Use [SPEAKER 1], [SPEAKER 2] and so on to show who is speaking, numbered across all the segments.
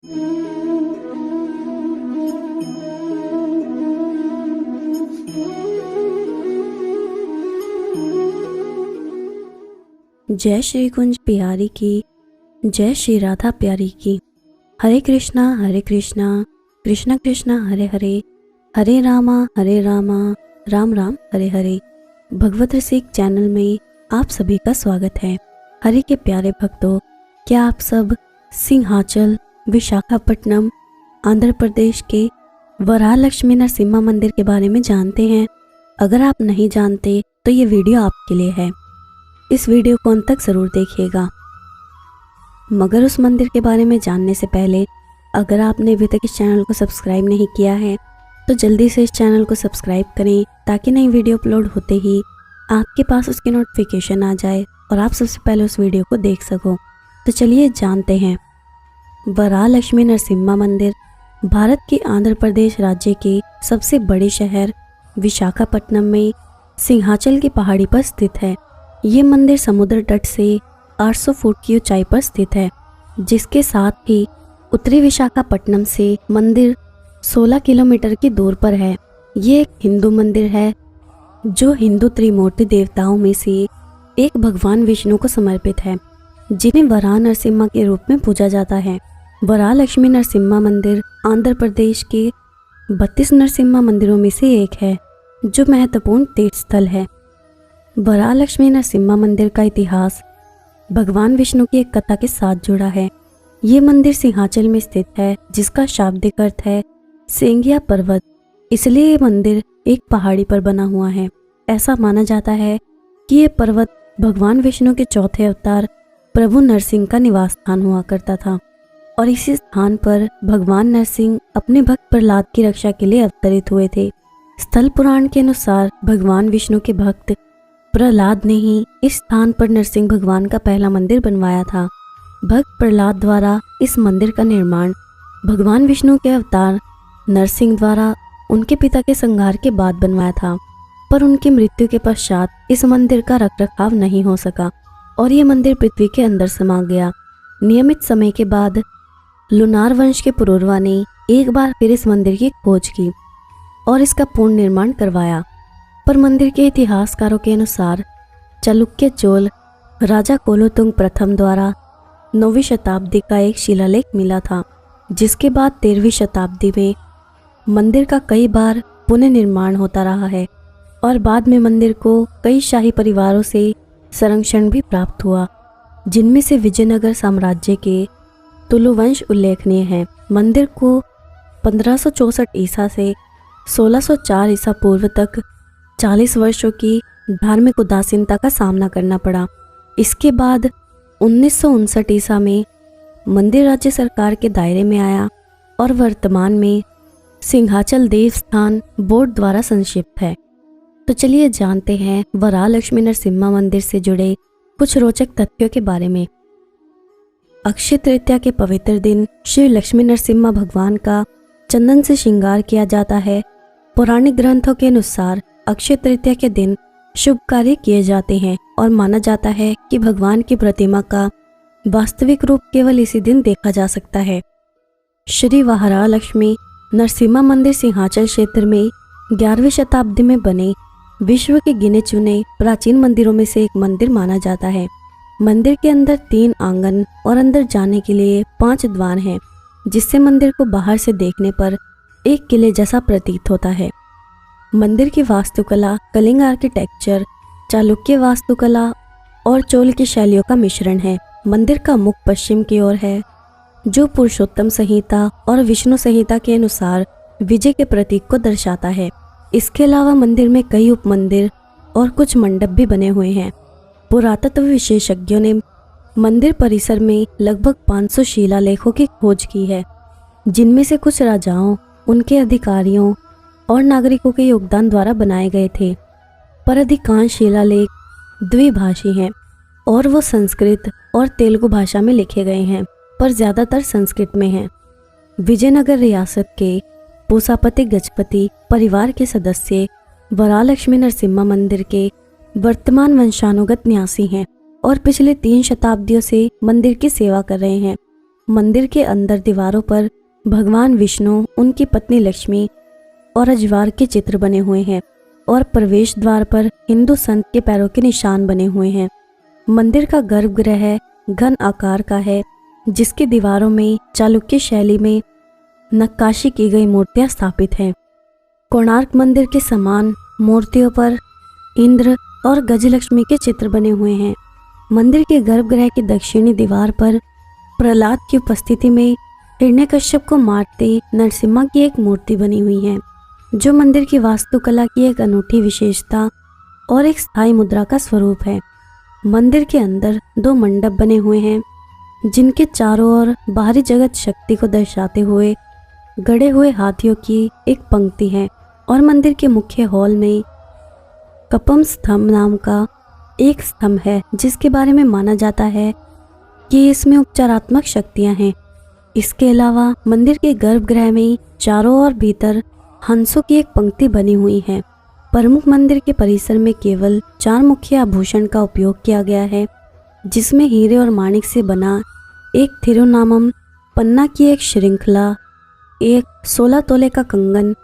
[SPEAKER 1] जय श्री कुंज प्यारी की, जय श्री राधा प्यारी की। हरे कृष्णा कृष्णा कृष्णा हरे हरे, हरे रामा राम राम हरे हरे। भगवत रसिक चैनल में आप सभी का स्वागत है। हरि के प्यारे भक्तों, क्या आप सब सिंहाचल विशाखापट्टनम आंध्र प्रदेश के वराहलक्ष्मी नरसिम्हा मंदिर के बारे में जानते हैं? अगर आप नहीं जानते तो ये वीडियो आपके लिए है। इस वीडियो को अंत तक ज़रूर देखिएगा। मगर उस मंदिर के बारे में जानने से पहले अगर आपने अभी तक इस चैनल को सब्सक्राइब नहीं किया है तो जल्दी से इस चैनल को सब्सक्राइब करें, ताकि नई वीडियो अपलोड होते ही आपके पास उसकी नोटिफिकेशन आ जाए और आप सबसे पहले उस वीडियो को देख सको। तो चलिए जानते हैं। वराहलक्ष्मी नरसिम्हा मंदिर भारत के आंध्र प्रदेश राज्य के सबसे बड़े शहर विशाखापट्टनम में सिंहाचल की पहाड़ी पर स्थित है। ये मंदिर समुद्र तट से 800 फुट की ऊंचाई पर स्थित है, जिसके साथ ही उत्तरी विशाखापट्टनम से मंदिर 16 किलोमीटर की दूर पर है। ये एक हिंदू मंदिर है जो हिंदू त्रिमूर्ति देवताओं में से एक भगवान विष्णु को समर्पित है, जिन्हें वराह नरसिम्हा के रूप में पूजा जाता है। वराहलक्ष्मी नरसिम्हा मंदिर आंध्र प्रदेश के 32 नरसिम्हा मंदिरों में से एक है, जो महत्वपूर्ण तीर्थ स्थल है। वराहलक्ष्मी नरसिम्हा मंदिर का इतिहास भगवान विष्णु की एक कथा के साथ जुड़ा है। ये मंदिर सिंहाचल में स्थित है, जिसका शाब्दिक अर्थ है सिंह या पर्वत। इसलिए ये मंदिर एक पहाड़ी पर बना हुआ है। ऐसा माना जाता है कि ये पर्वत भगवान विष्णु के चौथे अवतार प्रभु नरसिंह का निवास स्थान हुआ करता था, और इसी स्थान पर भगवान नरसिंह अपने भक्त प्रहलाद की रक्षा के लिए अवतरित हुए थे। स्थल पुराण के अनुसार भगवान विष्णु के भक्त प्रहलाद ने ही इस स्थान पर नरसिंह भगवान का पहला मंदिर बनवाया था। भक्त प्रहलाद द्वारा इस मंदिर का निर्माण भगवान विष्णु के अवतार नरसिंह द्वारा उनके पिता के संहार के बाद बनवाया था, पर उनकी मृत्यु के पश्चात इस मंदिर का रखरखाव नहीं हो सका और ये मंदिर पृथ्वी के अंदर समा गया। नियमित समय के बाद लुनार वंश के पुरोरवा ने एक बार फिर इस मंदिर की खोज की और इसका पूर्ण निर्माण करवाया, पर मंदिर के इतिहासकारों के अनुसार चालुक्य चोल राजा कोलोतुंग प्रथम द्वारा 9वीं शताब्दी का एक शिलालेख मिला था, जिसके बाद 13वीं शताब्दी में मंदिर का कई बार पुनर्निर्माण होता रहा है और बाद में मंदिर को कई शाही परिवारों से संरक्षण भी प्राप्त हुआ, जिनमें से विजयनगर साम्राज्य के तुलु वंश उल्लेखनीय है। मंदिर को 1564 ईसा से 1604 ईसा पूर्व तक 40 वर्षों की धार्मिक उदासीनता का सामना करना पड़ा। इसके बाद 1959 ईसा में मंदिर राज्य सरकार के दायरे में आया और वर्तमान में सिंहाचल देवस्थान बोर्ड द्वारा संक्षिप्त है। तो चलिए जानते हैं वराहलक्ष्मी नरसिम्हा मंदिर से जुड़े कुछ रोचक तथ्यों के बारे में। अक्षय तृतीया के पवित्र दिन श्री लक्ष्मी नरसिम्हा भगवान का चंदन से श्रृंगार किया जाता है। पौराणिक ग्रंथों के अनुसार अक्षय तृतीया के दिन शुभ कार्य किए जाते हैं और माना जाता है कि भगवान की प्रतिमा का वास्तविक रूप केवल इसी दिन देखा जा सकता है। श्री वराहलक्ष्मी नरसिम्हा मंदिर सिंहाचल क्षेत्र में 11वीं शताब्दी में बने विश्व के गिने चुने प्राचीन मंदिरों में से एक मंदिर माना जाता है। मंदिर के अंदर 3 आंगन और अंदर जाने के लिए 5 द्वार हैं, जिससे मंदिर को बाहर से देखने पर एक किले जैसा प्रतीत होता है। मंदिर की वास्तुकला कलिंग आर्किटेक्चर, चालुक्य वास्तुकला और चोल की शैलियों का मिश्रण है। मंदिर का मुख पश्चिम की ओर है, जो पुरुषोत्तम संहिता और विष्णु संहिता के अनुसार विजय के प्रतीक को दर्शाता है। इसके अलावा मंदिर में कई उपमंदिर और कुछ मंडप भी बने हुए हैं। पुरातत्व विशेषज्ञों ने मंदिर परिसर में लगभग 500 शिलालेखों की खोज की है, जिनमें से कुछ राजाओं, उनके अधिकारियों और नागरिकों के योगदान द्वारा बनाए गए थे, पर अधिकांश शिलालेख द्विभाषी हैं और वो संस्कृत और तेलुगु भाषा में लिखे गए हैं, पर ज़्यादातर संस्कृत में हैं। विजयनगर रियासत के पूसापति गजपति परिवार के सदस्य वराहलक्ष्मी नरसिम्हा मंदिर के वर्तमान वंशानुगत न्यासी हैं और पिछले 3 शताब्दियों से मंदिर की सेवा कर रहे हैं। मंदिर के अंदर दीवारों पर भगवान विष्णु, उनकी पत्नी लक्ष्मी और अजवार के चित्र बने हुए हैं और प्रवेश द्वार पर हिंदू संत के पैरों के निशान बने हुए हैं। मंदिर का गर्भगृह घन आकार का है, जिसकी दीवारों में चालुक्य शैली में नक्काशी की गई मूर्तियां स्थापित हैं। कोणार्क मंदिर के समान मूर्तियों पर इंद्र और गजलक्ष्मी के चित्र बने हुए हैं। मंदिर के गर्भगृह की दक्षिणी दीवार पर प्रहलाद की उपस्थिति में हिरण्यकश्यप को मारते नरसिम्हा की एक मूर्ति बनी हुई है, जो मंदिर की वास्तुकला की एक अनूठी विशेषता और एक स्थायी मुद्रा का स्वरूप है। मंदिर के अंदर 2 मंडप बने हुए हैं, जिनके चारों ओर बाहरी जगत शक्ति को दर्शाते हुए गड़े हुए हाथियों की एक पंक्ति है और मंदिर के मुख्य हॉल में कपम स्तंभ नाम का एक स्तंभ है, जिसके बारे में माना जाता है कि इसमें उपचारात्मक शक्तियां हैं। इसके अलावा मंदिर के गर्भगृह में चारों ओर भीतर हंसों की एक पंक्ति बनी हुई है। प्रमुख मंदिर के परिसर में केवल 4 मुख्य आभूषण का उपयोग किया गया है, जिसमें हीरे और माणिक से बना एक थिरुनामम पन्ना की एक श्रृंखला, एक 16 तोले का कंगन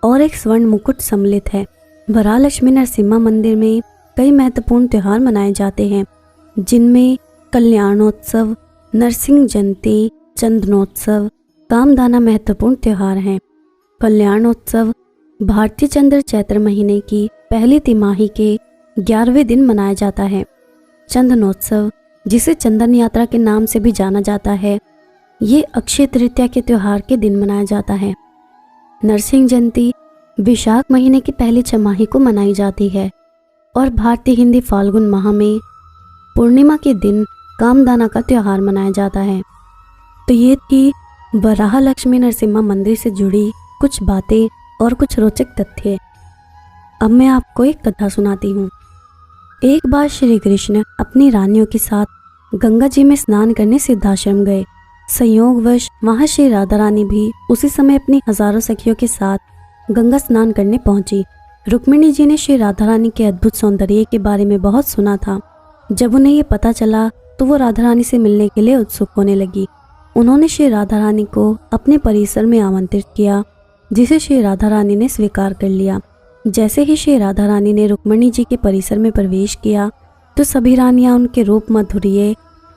[SPEAKER 1] और एक स्वर्ण मुकुट सम्मिलित है। वरालक्ष्मी नरसिम्हा मंदिर में कई महत्वपूर्ण त्योहार मनाए जाते हैं, जिनमें कल्याणोत्सव, नरसिंह जयंती, चंदनोत्सव, कामदाना महत्वपूर्ण त्योहार हैं। कल्याणोत्सव भारतीय चंद्र चैत्र महीने की पहली तिमाही के 11वें दिन मनाया जाता है। चंदनोत्सव, जिसे चंदन यात्रा के नाम से भी जाना जाता है, ये अक्षय तृतीया के त्योहार के दिन मनाया जाता है। नरसिंह जयंती विशाख महीने की पहली छमाही को मनाई जाती है और भारतीय हिंदी फाल्गुन माह में पूर्णिमा के दिन कामदाना का त्योहार मनाया जाता है। तो ये थी वराह लक्ष्मी नरसिम्हा मंदिर से जुड़ी कुछ बातें और कुछ रोचक तथ्य। अब मैं आपको एक कथा सुनाती हूँ। एक बार श्री कृष्ण अपनी रानियों के साथ गंगा जी में स्नान करने सिद्धाश्रम गए। संयोगवश वहां श्री राधा रानी भी उसी समय अपनी हजारों सखियों के साथ गंगा स्नान करने पहुंची। रुक्मिणी जी ने श्री राधा रानी के अद्भुत सौंदर्य के बारे में बहुत सुना था। जब उन्हें ये पता चला तो वो राधा रानी से मिलने के लिए उत्सुक होने लगी। उन्होंने श्री राधा रानी को अपने परिसर में आमंत्रित किया, जिसे श्री राधा रानी ने स्वीकार कर लिया। जैसे ही श्री राधा रानी ने रुक्मिणी जी के परिसर में प्रवेश किया तो सभी रानियां उनके रूप, माधुर्य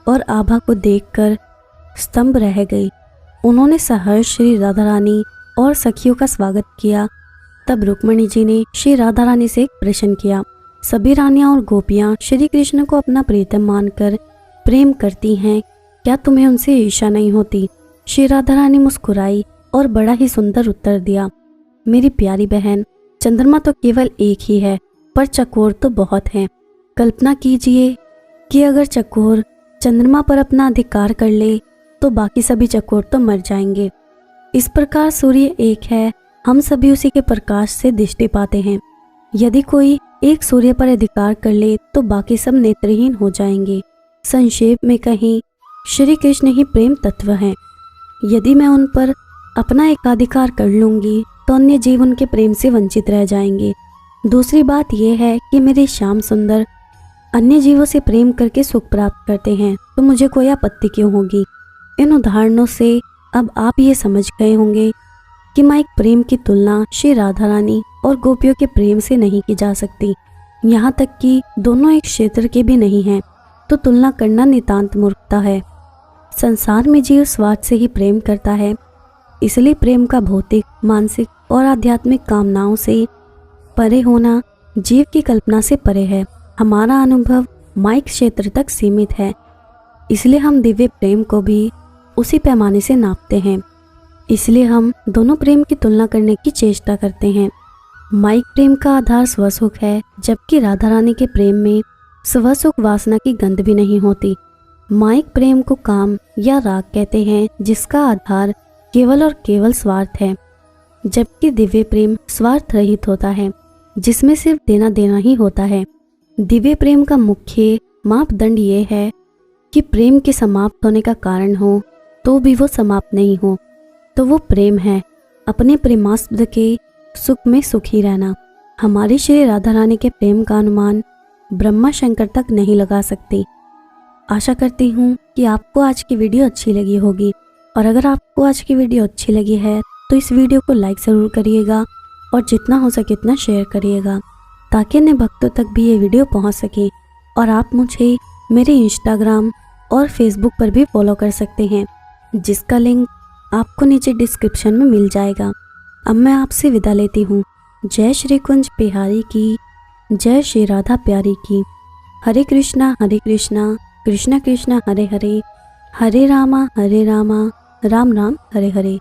[SPEAKER 1] और आभा को देखकर स्तंभ रह गई। उन्होंने सहर्ष श्री राधा रानी और सखियों का स्वागत किया। तब रुक्मिणी जी ने श्री राधा रानी से एक प्रश्न किया। सभी रानियां और गोपियां श्री कृष्ण को अपना प्रीतम मानकर प्रेम करती हैं, क्या तुम्हें उनसे ईर्ष्या नहीं होती? श्री राधा रानी मुस्कुराई और बड़ा ही सुंदर उत्तर दिया, मेरी प्यारी बहन, चंद्रमा तो केवल एक ही है, पर चकोर तो बहुत हैं। कल्पना कीजिए कि अगर चकोर चंद्रमा पर अपना अधिकार कर ले तो बाकी सभी चकोर तो मर जाएंगे। इस प्रकार सूर्य एक है, हम सभी उसी के प्रकाश से दृष्टि पाते हैं। यदि कोई एक सूर्य पर अधिकार कर ले तो बाकी सब नेत्रहीन हो जाएंगे। संक्षेप में कहें, श्री कृष्ण ही प्रेम तत्व हैं। यदि मैं उन पर अपना एकाधिकार कर लूंगी तो अन्य जीव उनके प्रेम से वंचित रह जाएंगे। दूसरी बात यह है कि मेरे श्याम सुंदर अन्य जीवों से प्रेम करके सुख प्राप्त करते हैं, तो मुझे कोई आपत्ति क्यों होगी? इन उदाहरणों से अब आप ये समझ गए होंगे कि माइक प्रेम की तुलना श्री राधा रानी और गोपियों के प्रेम से नहीं की जा सकती। यहाँ तक कि दोनों एक क्षेत्र के भी नहीं हैं, तो तुलना करना नितांत मूर्खता है। संसार में जीव स्वार्थ से ही प्रेम करता है, इसलिए प्रेम का भौतिक, मानसिक और आध्यात्मिक कामनाओं से परे होना जीव की कल्पना से परे है। हमारा अनुभव माइक क्षेत्र तक सीमित है, इसलिए हम दिव्य प्रेम को भी उसी पैमाने से नापते हैं। इसलिए हम दोनों प्रेम की तुलना करने की चेष्टा करते हैं। माइक प्रेम का आधार स्वसुख है, जबकि राधा रानी के प्रेम में स्वसुख वासना की गंध भी नहीं होती। माइक प्रेम को काम या राग कहते हैं, जिसका आधार केवल और केवल स्वार्थ है, जबकि दिव्य प्रेम स्वार्थ रहित होता है, जिसमें सिर्फ देना देना ही होता है। दिव्य प्रेम का मुख्य मापदंड ये है कि प्रेम के समाप्त होने का कारण हो तो भी वो समाप्त नहीं हो, तो वो प्रेम है। अपने प्रेमास्पद के सुख में सुखी रहना। हमारी श्री राधा रानी के प्रेम का अनुमान ब्रह्मा शंकर तक नहीं लगा सकते। आशा करती हूँ कि आपको आज की वीडियो अच्छी लगी होगी और अगर आपको आज की वीडियो अच्छी लगी है तो इस वीडियो को लाइक ज़रूर करिएगा और जितना हो सके उतना शेयर करिएगा ताकि अन्य भक्तों तक भी ये वीडियो पहुँच सके। और आप मुझे मेरे इंस्टाग्राम और फेसबुक पर भी फॉलो कर सकते हैं जिसका लिंक आपको नीचे डिस्क्रिप्शन में मिल जाएगा। अब मैं आपसे विदा लेती हूँ। जय श्री कुंज बिहारी की, जय श्री राधा प्यारी की। हरे कृष्णा कृष्णा कृष्णा हरे हरे, हरे रामा राम राम हरे हरे।